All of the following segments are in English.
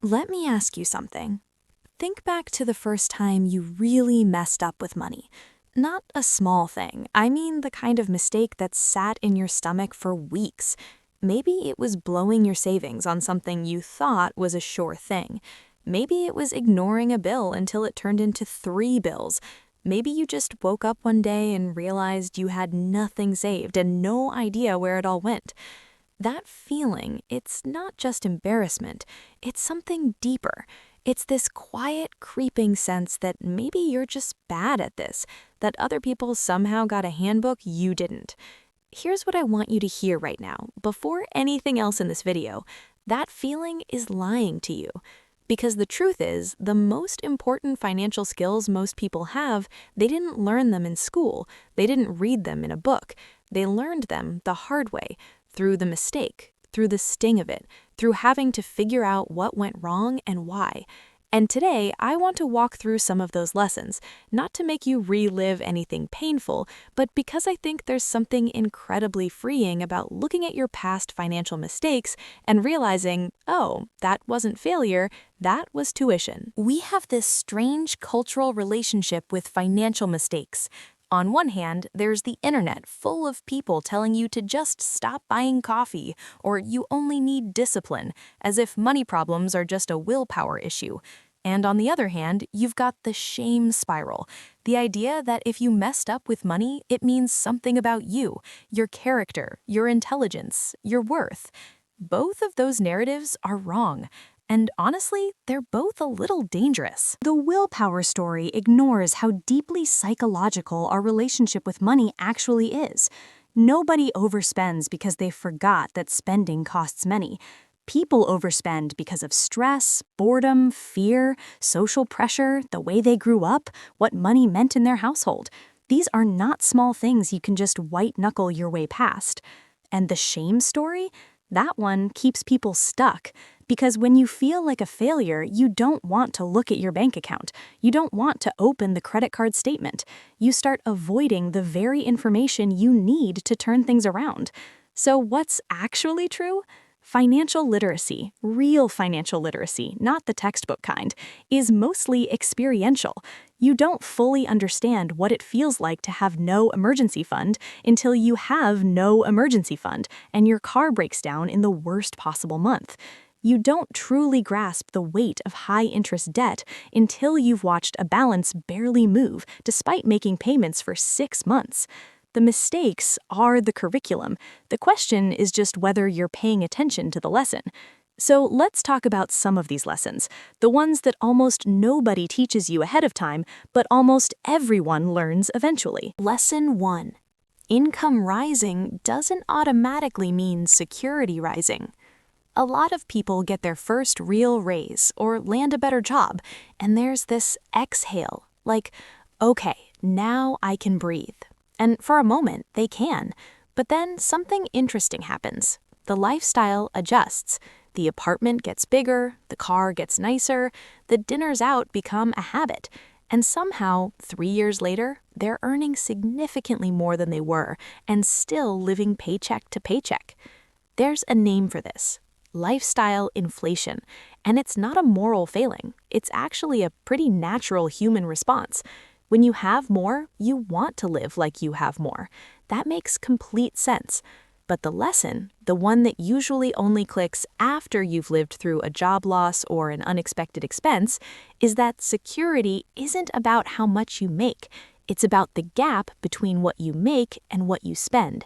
Let me ask you something. Think back to the first time you really messed up with money. Not a small thing. I mean the kind of mistake that sat in your stomach for weeks. Maybe it was blowing your savings on something you thought was a sure thing. Maybe it was ignoring a bill until it turned into 3 bills. Maybe you just woke up one day and realized you had nothing saved and no idea where it all went. That feeling, it's not just embarrassment, it's something deeper. It's this quiet, creeping sense that maybe you're just bad at this, that other people somehow got a handbook you didn't. Here's what I want you to hear right now, before anything else in this video. That feeling is lying to you. Because the truth is, the most important financial skills most people have, they didn't learn them in school. They didn't read them in a book. They learned them the hard way, through the mistake, through the sting of it, through having to figure out what went wrong and why. And today, I want to walk through some of those lessons, not to make you relive anything painful, but because I think there's something incredibly freeing about looking at your past financial mistakes and realizing, oh, that wasn't failure, that was tuition. We have this strange cultural relationship with financial mistakes. On one hand, there's the internet full of people telling you to just stop buying coffee, or you only need discipline, as if money problems are just a willpower issue. And on the other hand, you've got the shame spiral, the idea that if you messed up with money, it means something about you, your character, your intelligence, your worth. Both of those narratives are wrong. And honestly, they're both a little dangerous. The willpower story ignores how deeply psychological our relationship with money actually is. Nobody overspends because they forgot that spending costs money. People overspend because of stress, boredom, fear, social pressure, the way they grew up, what money meant in their household. These are not small things you can just white-knuckle your way past. And the shame story? That one keeps people stuck. Because when you feel like a failure, you don't want to look at your bank account. You don't want to open the credit card statement. You start avoiding the very information you need to turn things around. So what's actually true? Financial literacy, real financial literacy, not the textbook kind, is mostly experiential. You don't fully understand what it feels like to have no emergency fund until you have no emergency fund and your car breaks down in the worst possible month. You don't truly grasp the weight of high-interest debt until you've watched a balance barely move despite making payments for 6 months. The mistakes are the curriculum. The question is just whether you're paying attention to the lesson. So let's talk about some of these lessons, the ones that almost nobody teaches you ahead of time, but almost everyone learns eventually. Lesson 1. Income rising doesn't automatically mean security rising. A lot of people get their first real raise or land a better job, and there's this exhale, like, okay, now I can breathe. And for a moment, they can. But then something interesting happens. The lifestyle adjusts. The apartment gets bigger, the car gets nicer, the dinners out become a habit. And somehow, 3 years later, they're earning significantly more than they were and still living paycheck to paycheck. There's a name for this. Lifestyle inflation. And it's not a moral failing. It's actually a pretty natural human response. When you have more, you want to live like you have more. That makes complete sense. But the lesson, the one that usually only clicks after you've lived through a job loss or an unexpected expense, is that security isn't about how much you make. It's about the gap between what you make and what you spend.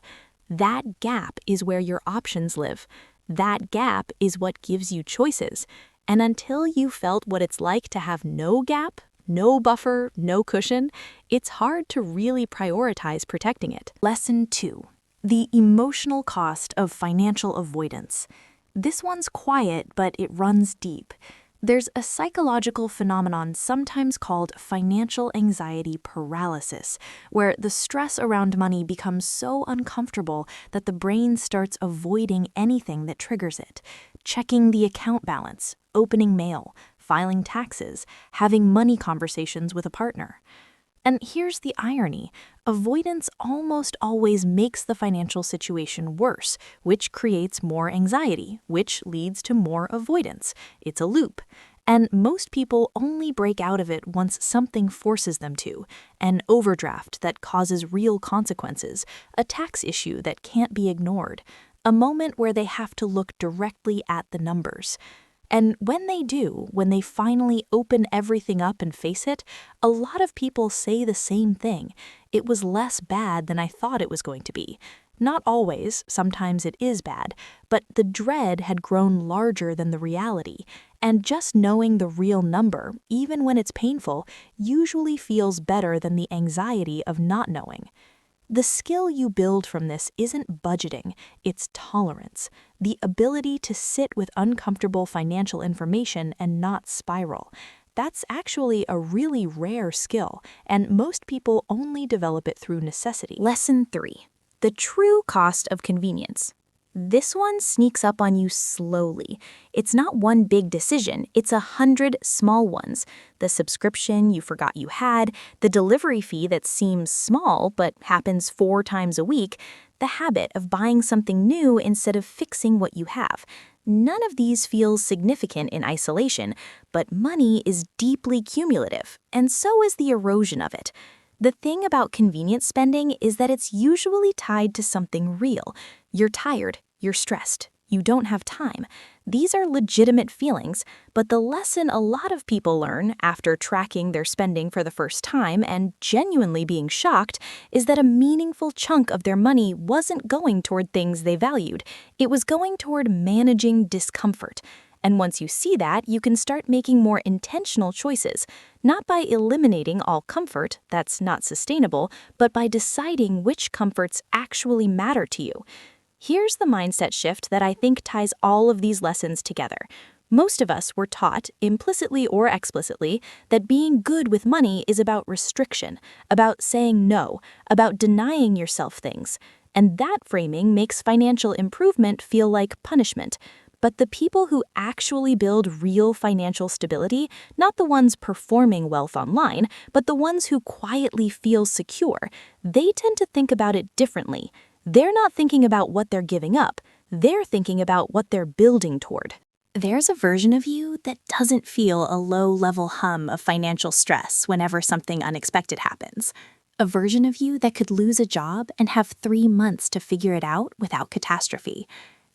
That gap is where your options live. That gap is what gives you choices. And until you felt what it's like to have no gap, no buffer, no cushion, it's hard to really prioritize protecting it. Lesson 2. The emotional cost of financial avoidance. This one's quiet, but it runs deep. There's a psychological phenomenon sometimes called financial anxiety paralysis, where the stress around money becomes so uncomfortable that the brain starts avoiding anything that triggers it. Checking the account balance, opening mail, filing taxes, having money conversations with a partner. And here's the irony. Avoidance almost always makes the financial situation worse, which creates more anxiety, which leads to more avoidance. It's a loop. And most people only break out of it once something forces them to: an overdraft that causes real consequences, a tax issue that can't be ignored, a moment where they have to look directly at the numbers. And when they do, when they finally open everything up and face it, a lot of people say the same thing. It was less bad than I thought it was going to be. Not always, sometimes it is bad, but the dread had grown larger than the reality. And just knowing the real number, even when it's painful, usually feels better than the anxiety of not knowing. The skill you build from this isn't budgeting, it's tolerance, the ability to sit with uncomfortable financial information and not spiral. That's actually a really rare skill, and most people only develop it through necessity. Lesson 3. The true cost of convenience. This one sneaks up on you slowly. It's not one big decision, it's 100 small ones. The subscription you forgot you had, the delivery fee that seems small but happens 4 times a week, the habit of buying something new instead of fixing what you have. None of these feels significant in isolation, but money is deeply cumulative, and so is the erosion of it. The thing about convenience spending is that it's usually tied to something real. You're tired, you're stressed, you don't have time. These are legitimate feelings, but the lesson a lot of people learn after tracking their spending for the first time and genuinely being shocked is that a meaningful chunk of their money wasn't going toward things they valued. It was going toward managing discomfort. And once you see that, you can start making more intentional choices, not by eliminating all comfort that's not sustainable, but by deciding which comforts actually matter to you. Here's the mindset shift that I think ties all of these lessons together. Most of us were taught, implicitly or explicitly, that being good with money is about restriction, about saying no, about denying yourself things. And that framing makes financial improvement feel like punishment. But the people who actually build real financial stability, not the ones performing wealth online, but the ones who quietly feel secure, they tend to think about it differently. They're not thinking about what they're giving up, they're thinking about what they're building toward. There's a version of you that doesn't feel a low-level hum of financial stress whenever something unexpected happens. A version of you that could lose a job and have 3 months to figure it out without catastrophe.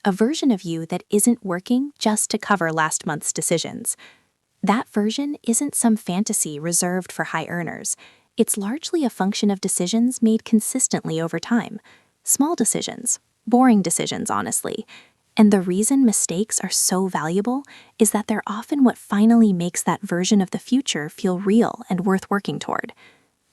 A version of you that isn't working just to cover last month's decisions. That version isn't some fantasy reserved for high earners. It's largely a function of decisions made consistently over time. Small decisions, boring decisions, honestly. And the reason mistakes are so valuable is that they're often what finally makes that version of the future feel real and worth working toward.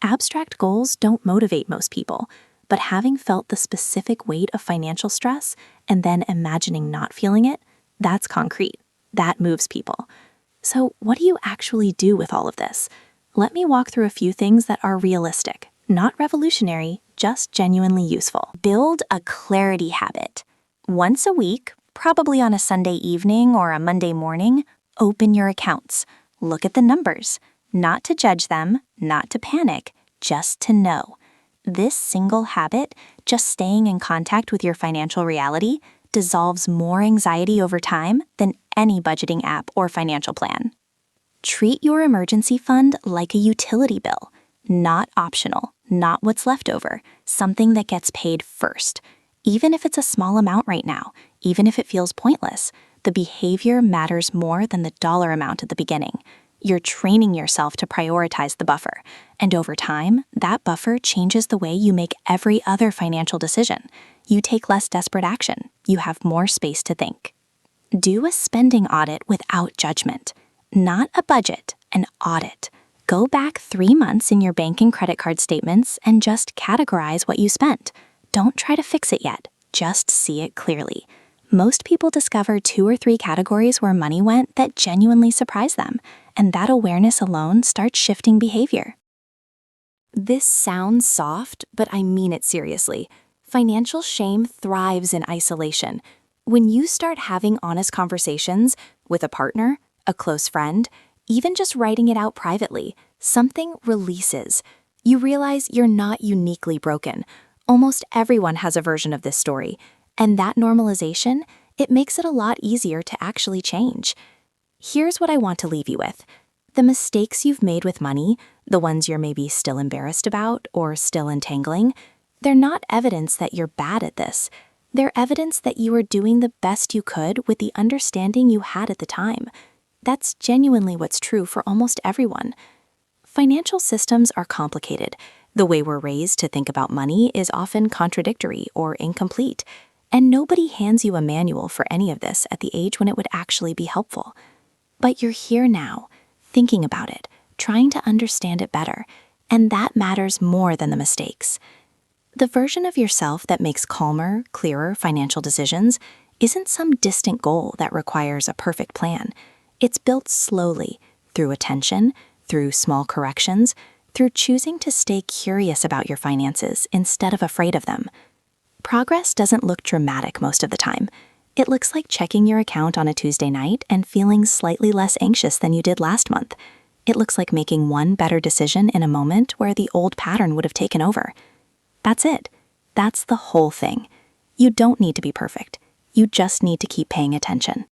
Abstract goals don't motivate most people, but having felt the specific weight of financial stress and then imagining not feeling it, that's concrete. That moves people. So what do you actually do with all of this? Let me walk through a few things that are realistic, not revolutionary, just genuinely useful. Build a clarity habit. Once a week, probably on a Sunday evening or a Monday morning, open your accounts. Look at the numbers. Not to judge them, not to panic, just to know. This single habit, just staying in contact with your financial reality, dissolves more anxiety over time than any budgeting app or financial plan. Treat your emergency fund like a utility bill, not optional, not what's left over, something that gets paid first. Even if it's a small amount right now, even if it feels pointless, the behavior matters more than the dollar amount at the beginning. You're training yourself to prioritize the buffer, and over time, that buffer changes the way you make every other financial decision. You take less desperate action. You have more space to think. Do a spending audit without judgment. Not a budget, an audit. Go back 3 months in your bank and credit card statements and just categorize what you spent. Don't try to fix it yet. Just see it clearly. Most people discover 2 or 3 categories where money went that genuinely surprise them, and that awareness alone starts shifting behavior. This sounds soft, but I mean it seriously. Financial shame thrives in isolation. When you start having honest conversations with a partner, a close friend, even just writing it out privately, something releases. You realize you're not uniquely broken. Almost everyone has a version of this story, and that normalization, it makes it a lot easier to actually change. Here's what I want to leave you with. The mistakes you've made with money, the ones you're maybe still embarrassed about or still entangling, they're not evidence that you're bad at this. They're evidence that you were doing the best you could with the understanding you had at the time. That's genuinely what's true for almost everyone. Financial systems are complicated. The way we're raised to think about money is often contradictory or incomplete, and nobody hands you a manual for any of this at the age when it would actually be helpful. But you're here now, thinking about it, trying to understand it better, and that matters more than the mistakes. The version of yourself that makes calmer, clearer financial decisions isn't some distant goal that requires a perfect plan. It's built slowly, through attention, through small corrections, through choosing to stay curious about your finances instead of afraid of them. Progress doesn't look dramatic most of the time. It looks like checking your account on a Tuesday night and feeling slightly less anxious than you did last month. It looks like making one better decision in a moment where the old pattern would have taken over. That's it. That's the whole thing. You don't need to be perfect. You just need to keep paying attention.